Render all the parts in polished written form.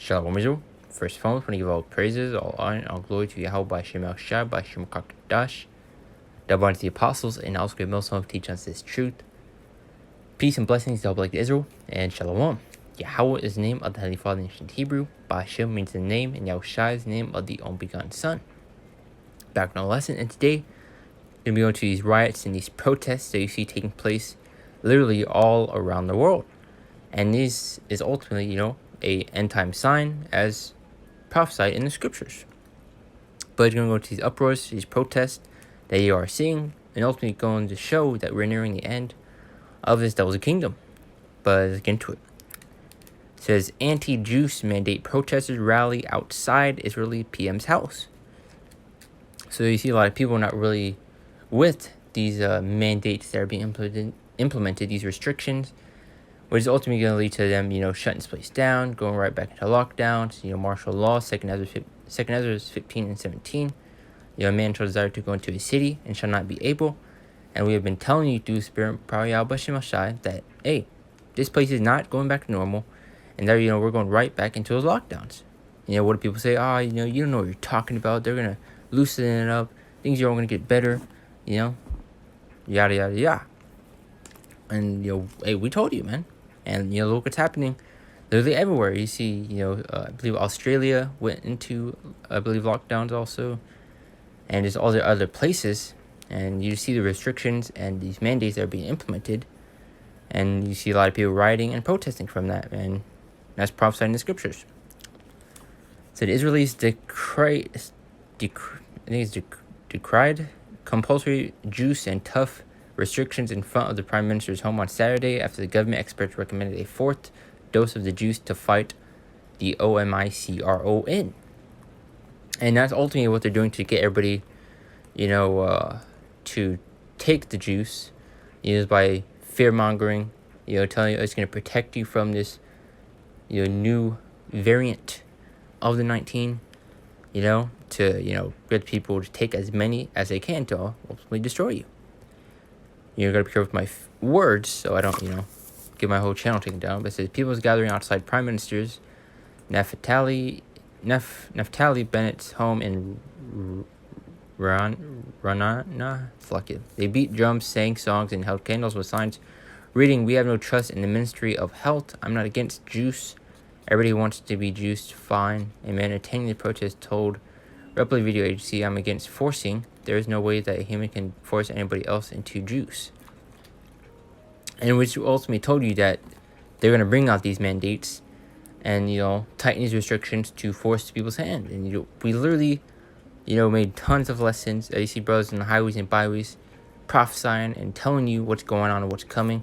Shalom Israel. First and foremost, I want to give all praises, all honor, all glory to Yahweh by Shem El Shai, by Shem Kakadash, double unto the apostles, and also give Milsom to teach us this truth. Peace and blessings to all like Israel, and Shalom. Yahweh is the name of the Heavenly Father in ancient Hebrew. Bashem means the name, and Yahushai is the name of the only begotten Son. Back on our lesson, and today we're going to be going to these riots and these protests that you see taking place literally all around the world. And this is ultimately, a end time sign as prophesied in the scriptures. But it's going to go to these uproars, these protests that you are seeing, and ultimately going to show that we're nearing the end of this devil's kingdom. But let's get into it. It says, anti-Jews mandate protesters rally outside Israeli PM's house. So you see a lot of people not really with these mandates that are being implemented, these restrictions, which is ultimately going to lead to them, shutting this place down, going right back into lockdowns, martial law, Second Ezra 15 and 17. A man shall desire to go into a city and shall not be able. And we have been telling you through Spirit that, hey, this place is not going back to normal. And there, we're going right back into those lockdowns. What do people say? You don't know what you're talking about. They're going to loosen it up. Things are all going to get better, yada, yada, yada. And, hey, we told you, man. And, look what's happening literally everywhere. You see, I believe Australia went into, lockdowns also. And there's all the other places. And you see the restrictions and these mandates that are being implemented. And you see a lot of people rioting and protesting from that. And that's prophesied in the scriptures. So the Israelis decried compulsory juice and tough restrictions in front of the Prime Minister's home on Saturday after the government experts recommended a fourth dose of the juice to fight the Omicron. And that's ultimately what they're doing to get everybody, to take the juice, is by fear-mongering, telling you it's going to protect you from this, new variant of the 19, to, get people to take as many as they can to ultimately destroy you. You gotta be careful with my words, so I don't, get my whole channel taken down. But it says, people's gathering outside Prime Minister's Naftali Bennett's home in Ranana. Fuck it. They beat drums, sang songs, and held candles with signs reading, "We have no trust in the Ministry of Health. I'm not against juice. Everybody wants to be juiced, fine." A man attending the protest told Reply Video Agency, "I'm against forcing. There is no way that a human can force anybody else into juice." And which ultimately told you that they're going to bring out these mandates and, tighten these restrictions to force people's hand. And, we literally, made tons of lessons that you see brothers in the highways and byways prophesying and telling you what's going on and what's coming,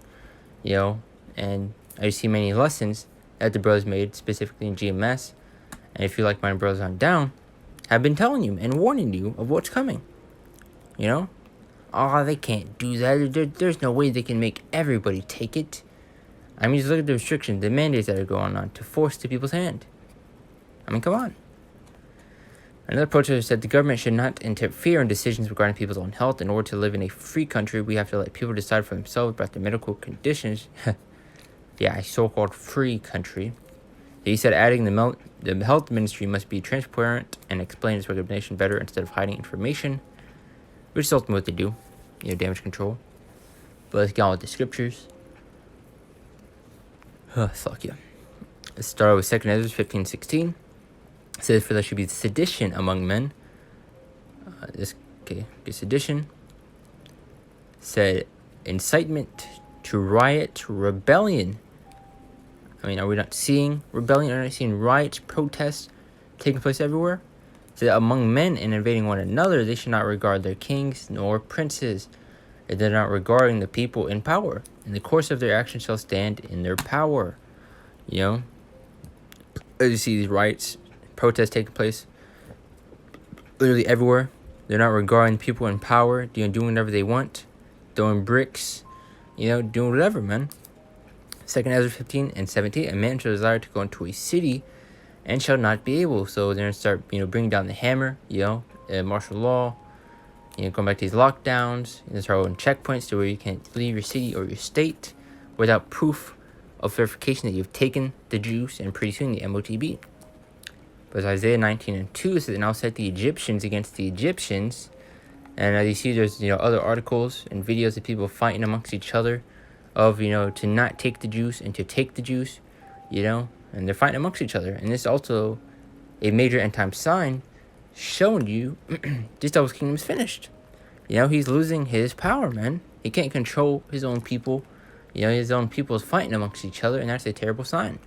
and I see many lessons that the brothers made specifically in GMS. And if you like my brothers on down, have been telling you and warning you of what's coming. They can't do that. There's no way they can make everybody take it. I mean, just look at the restrictions, the mandates that are going on to force the people's hand. I mean, come on. Another protester said the government should not interfere in decisions regarding people's own health. In order to live in a free country, we have to let people decide for themselves about their medical conditions. Yeah, a so-called free country. He said, adding the health ministry must be transparent and explain its recommendation better instead of hiding information, which is ultimately what they do, damage control. But let's get on with the scriptures. Fuck yeah. Let's start with 2 Ezra 15:16. It says, "For there should be sedition among men." Sedition. Said, incitement to riot, rebellion. I mean, are we not seeing rebellion? Are we not seeing riots, protests taking place everywhere? So that among men and invading one another, they should not regard their kings nor princes. If they're not regarding the people in power, in the course of their action shall stand in their power. As you see these riots, protests taking place literally everywhere. They're not regarding people in power, doing whatever they want, throwing bricks, doing whatever, man. 2 Ezra 15 and 17, a man shall desire to go into a city and shall not be able. So they're going to start, bringing down the hammer, martial law, going back to these lockdowns, start on checkpoints to where you can't leave your city or your state without proof of verification that you've taken the juice and pretty soon the MOTB. But Isaiah 19:2 says, and I'll set the Egyptians against the Egyptians. And as you see, there's, other articles and videos of people fighting amongst each other of, to not take the Jews and to take the Jews, and they're fighting amongst each other. And this is also a major end time sign showing you this devil's kingdom is finished. He's losing his power, man. He can't control his own people. His own people is fighting amongst each other, and that's a terrible sign.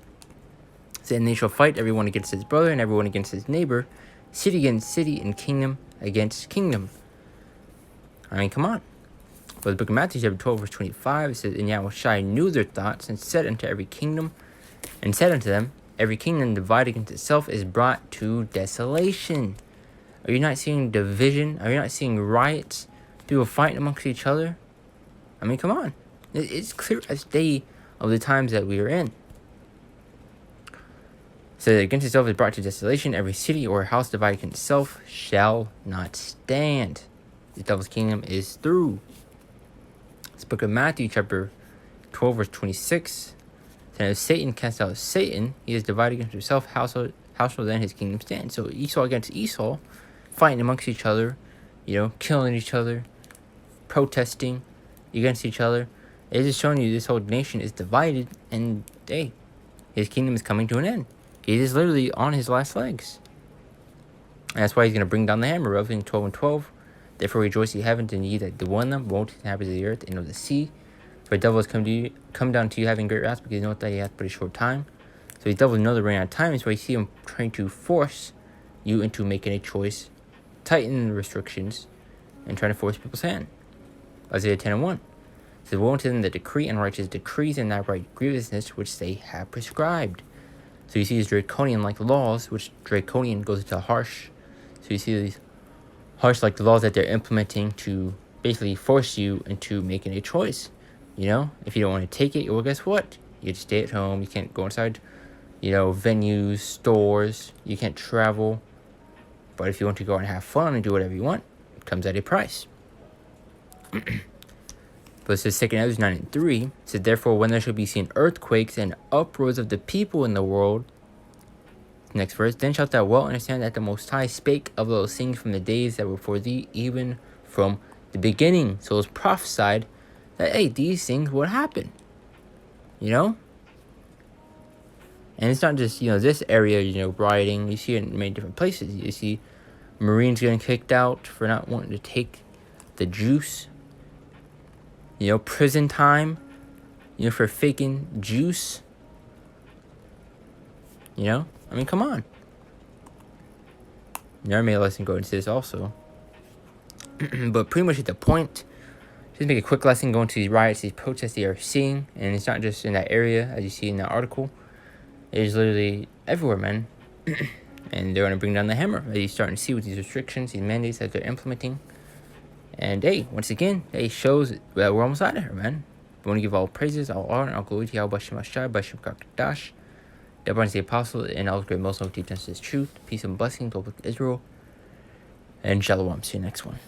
Then they shall fight everyone against his brother and everyone against his neighbor, city against city, and kingdom against kingdom. I mean, come on. But the book of Matthew, chapter 12, verse 25, it says, and Yahushua knew their thoughts, and said unto every kingdom, and said unto them, every kingdom divided against itself is brought to desolation. Are you not seeing division? Are you not seeing riots? People fighting amongst each other? I mean, come on. It's clear as day of the times that we are in. So that against itself is brought to desolation. Every city or house divided against itself shall not stand. The devil's kingdom is through. This book of Matthew, chapter 12, verse 26. And if Satan cast out Satan, he is divided against himself. How shall then his kingdom stand? So Esau against Esau, fighting amongst each other, killing each other, protesting against each other. It's just showing you this whole nation is divided, and hey, his kingdom is coming to an end. He is literally on his last legs. And that's why he's going to bring down the hammer. Revelation 12:12. Therefore rejoice ye heavens, and ye that dwell in them, woe to the inhabitants of the earth and of the sea. For the devil has come down to you having great wrath, because he knoweth that he hath but a short time. So these devils know they're running out of time. That's why you see him trying to force you into making a choice, tighten the restrictions, and trying to force people's hand. Isaiah 10:1. It says, woe unto them that decree unrighteous decrees, and not right grievousness which they have prescribed. So you see these draconian-like laws, which draconian goes into harsh. So you see these harsh-like laws that they're implementing to basically force you into making a choice. If you don't want to take it, well, guess what? You just stay at home. You can't go inside, venues, stores. You can't travel. But if you want to go and have fun and do whatever you want, it comes at a price. But it says 2 Ezra 9:3, it says, therefore, when there shall be seen earthquakes and uproars of the people in the world, next verse, then shalt thou well understand that the Most High spake of those things from the days that were for thee, even from the beginning. So it was prophesied that, hey, these things would happen. And it's not just, this area, rioting. You see it in many different places. You see Marines getting kicked out for not wanting to take the juice. Prison time, for faking juice. I mean, come on. I made a lesson go into this also. But pretty much at the point, just make a quick lesson going to these riots, these protests they are seeing. And it's not just in that area, as you see in that article. It is literally everywhere, man. And they're going to bring down the hammer, as you're starting to see with these restrictions, these mandates that they're implementing. And hey, once again, it shows that we're almost out of here, man. We want to give all praises, all honor, all glory to Yahweh Shem Ashai, Bashem Kakadash. That brings the apostle and all great Muslim teach us this truth. Peace and blessings to Israel. And shalom. See you next one.